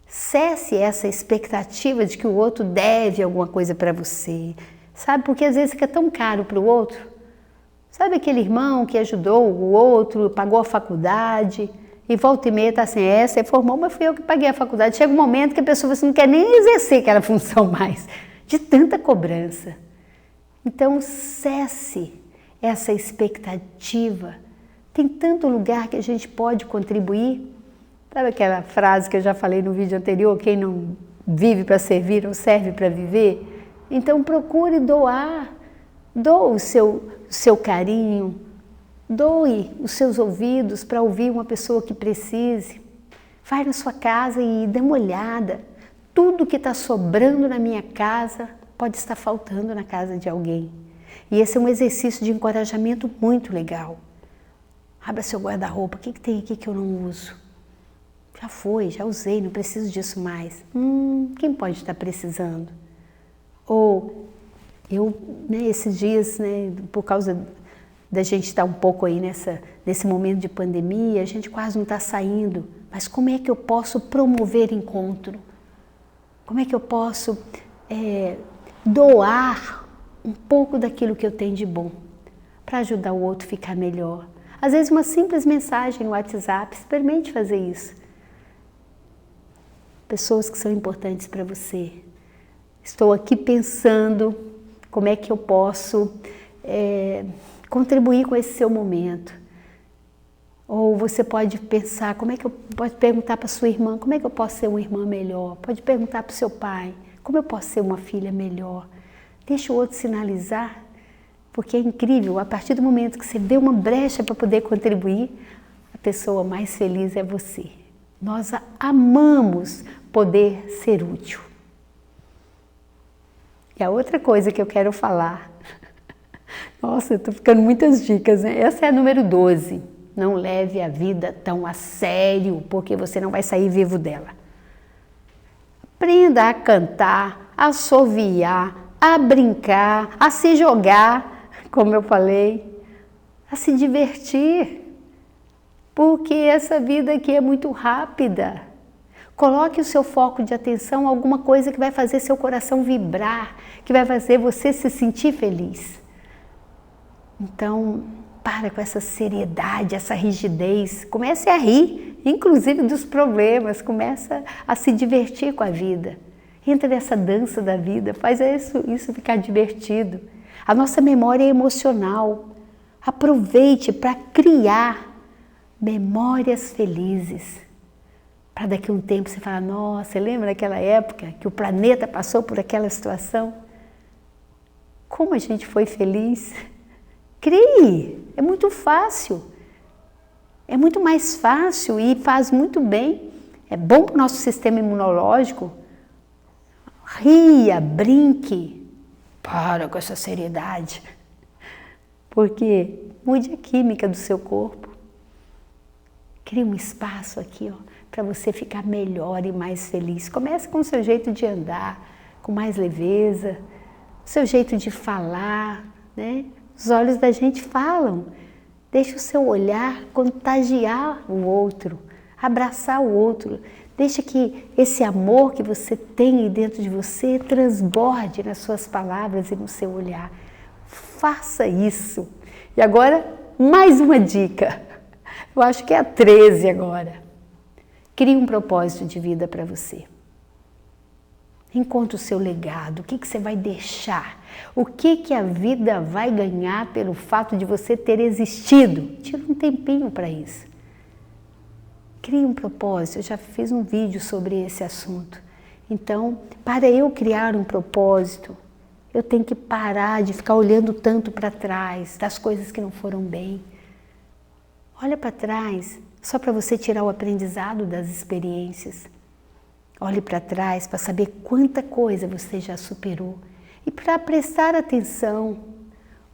Speaker 1: Cesse essa expectativa de que o outro deve alguma coisa para você. Sabe, porque às vezes fica tão caro para o outro. Sabe aquele irmão que ajudou o outro, pagou a faculdade, e volta e meia está assim, você formou, mas fui eu que paguei a faculdade. Chega um momento que a pessoa não quer nem exercer aquela função mais, de tanta cobrança. Então cesse essa expectativa. Tem tanto lugar que a gente pode contribuir. Sabe aquela frase que eu já falei no vídeo anterior, quem não vive para servir não serve para viver? Então procure doar, doe o seu carinho, doe os seus ouvidos para ouvir uma pessoa que precise. Vai na sua casa e dê uma olhada. Tudo que está sobrando na minha casa pode estar faltando na casa de alguém. E esse é um exercício de encorajamento muito legal. Abra seu guarda-roupa, o que tem aqui que eu não uso? Já foi, já usei, não preciso disso mais. Quem pode estar precisando? Ou eu, esses dias, por causa da gente estar um pouco aí nesse momento de pandemia, a gente quase não está saindo. Mas como é que eu posso promover encontro? Como é que eu posso doar um pouco daquilo que eu tenho de bom para ajudar o outro a ficar melhor? Às vezes uma simples mensagem no WhatsApp, experimente fazer isso. Pessoas que são importantes para você. Estou aqui pensando como é que eu posso contribuir com esse seu momento. Ou você pode pensar, pode perguntar para sua irmã, como é que eu posso ser uma irmã melhor? Pode perguntar para o seu pai, como eu posso ser uma filha melhor? Deixa o outro sinalizar, porque é incrível, a partir do momento que você vê uma brecha para poder contribuir, a pessoa mais feliz é você. Nós amamos poder ser útil. E a outra coisa que eu quero falar, nossa, eu tô ficando muitas dicas, né? Essa é a número 12. Não leve a vida tão a sério, porque você não vai sair vivo dela. Aprenda a cantar, a assoviar, a brincar, a se jogar, como eu falei, a se divertir, porque essa vida aqui é muito rápida. Coloque o seu foco de atenção em alguma coisa que vai fazer seu coração vibrar, que vai fazer você se sentir feliz. Então, para com essa seriedade, essa rigidez. Comece a rir, inclusive dos problemas. Comece a se divertir com a vida. Entra nessa dança da vida, faz isso ficar divertido. A nossa memória é emocional. Aproveite para criar memórias felizes. Para daqui a um tempo você falar, nossa, lembra daquela época que o planeta passou por aquela situação? Como a gente foi feliz? Crie, é muito fácil, é muito mais fácil e faz muito bem, é bom para o nosso sistema imunológico. Ria, brinque, para com essa seriedade, porque mude a química do seu corpo. Crie um espaço aqui, ó, para você ficar melhor e mais feliz. Comece com o seu jeito de andar, com mais leveza, o seu jeito de falar, né? Os olhos da gente falam. Deixe o seu olhar contagiar o outro, abraçar o outro. Deixe que esse amor que você tem aí dentro de você transborde nas suas palavras e no seu olhar. Faça isso. E agora, mais uma dica. Eu acho que é a 13 agora. Crie um propósito de vida para você. Encontre o seu legado, o que você vai deixar, o que a vida vai ganhar pelo fato de você ter existido. Tira um tempinho para isso. Crie um propósito, eu já fiz um vídeo sobre esse assunto. Então, para eu criar um propósito, eu tenho que parar de ficar olhando tanto para trás, das coisas que não foram bem. Olha para trás, só para você tirar o aprendizado das experiências. Olhe para trás para saber quanta coisa você já superou e para prestar atenção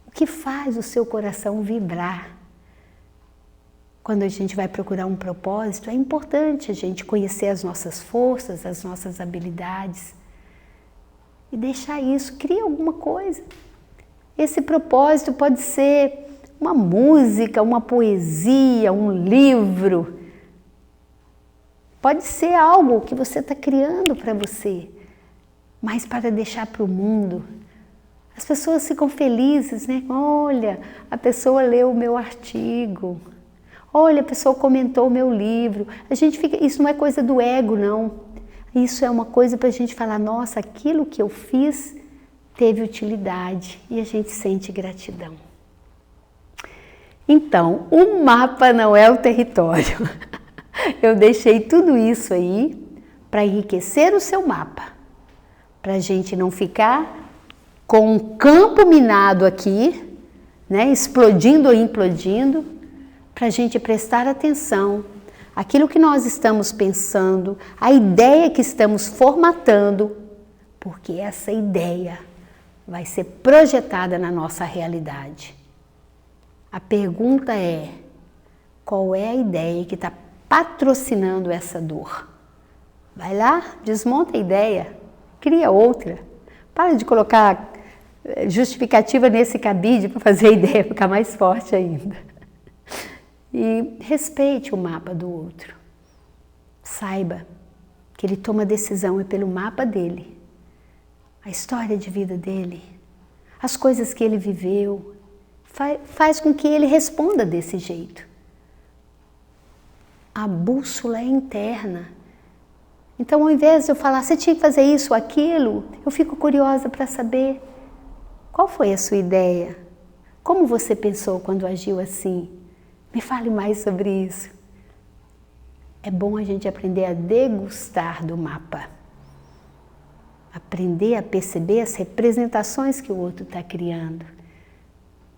Speaker 1: o que faz o seu coração vibrar. Quando a gente vai procurar um propósito, é importante a gente conhecer as nossas forças, as nossas habilidades e deixar isso, cria alguma coisa. Esse propósito pode ser uma música, uma poesia, um livro. Pode ser algo que você está criando para você, mas para deixar para o mundo. As pessoas ficam felizes, né? Olha, a pessoa leu o meu artigo. Olha, a pessoa comentou o meu livro. A gente fica, isso não é coisa do ego, não. Isso é uma coisa para a gente falar, nossa, aquilo que eu fiz teve utilidade e a gente sente gratidão. Então, o mapa não é o território. Eu deixei tudo isso aí para enriquecer o seu mapa, para a gente não ficar com um campo minado aqui, né, explodindo ou implodindo, para a gente prestar atenção àquilo que nós estamos pensando, a ideia que estamos formatando, porque essa ideia vai ser projetada na nossa realidade. A pergunta é, qual é a ideia que está patrocinando essa dor? Vai lá, desmonta a ideia, cria outra. Para de colocar justificativa nesse cabide para fazer a ideia ficar mais forte ainda. E respeite o mapa do outro. Saiba que ele toma decisão é pelo mapa dele, a história de vida dele, as coisas que ele viveu, faz com que ele responda desse jeito. A bússola é interna. Então, ao invés de eu falar, você tinha que fazer isso ou aquilo, eu fico curiosa para saber qual foi a sua ideia, como você pensou quando agiu assim. Me fale mais sobre isso. É bom a gente aprender a degustar do mapa. Aprender a perceber as representações que o outro está criando.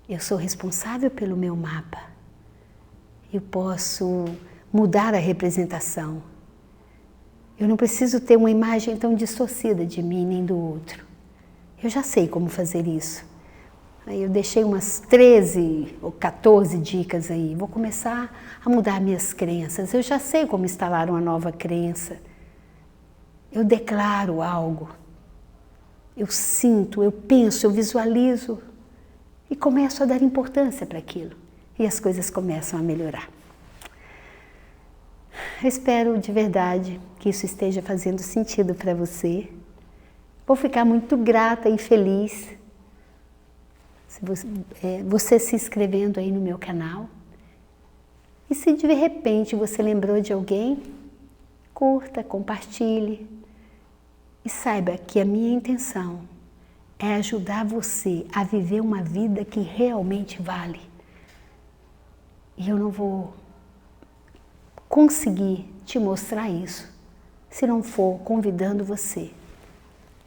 Speaker 1: Eu sou responsável pelo meu mapa. Eu posso mudar a representação. Eu não preciso ter uma imagem tão distorcida de mim nem do outro. Eu já sei como fazer isso. Aí eu deixei umas 13 ou 14 dicas aí. Vou começar a mudar minhas crenças. Eu já sei como instalar uma nova crença. Eu declaro algo. Eu sinto, eu penso, eu visualizo e começo a dar importância para aquilo. E as coisas começam a melhorar. Eu espero de verdade que isso esteja fazendo sentido para você. Vou ficar muito grata e feliz se você se inscrevendo aí no meu canal. E se de repente você lembrou de alguém, curta, compartilhe. E saiba que a minha intenção é ajudar você a viver uma vida que realmente vale. E eu não vou conseguir te mostrar isso se não for convidando você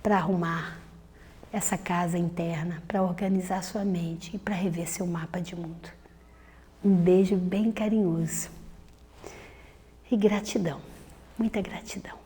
Speaker 1: para arrumar essa casa interna, para organizar sua mente e para rever seu mapa de mundo. Um beijo bem carinhoso e gratidão, muita gratidão.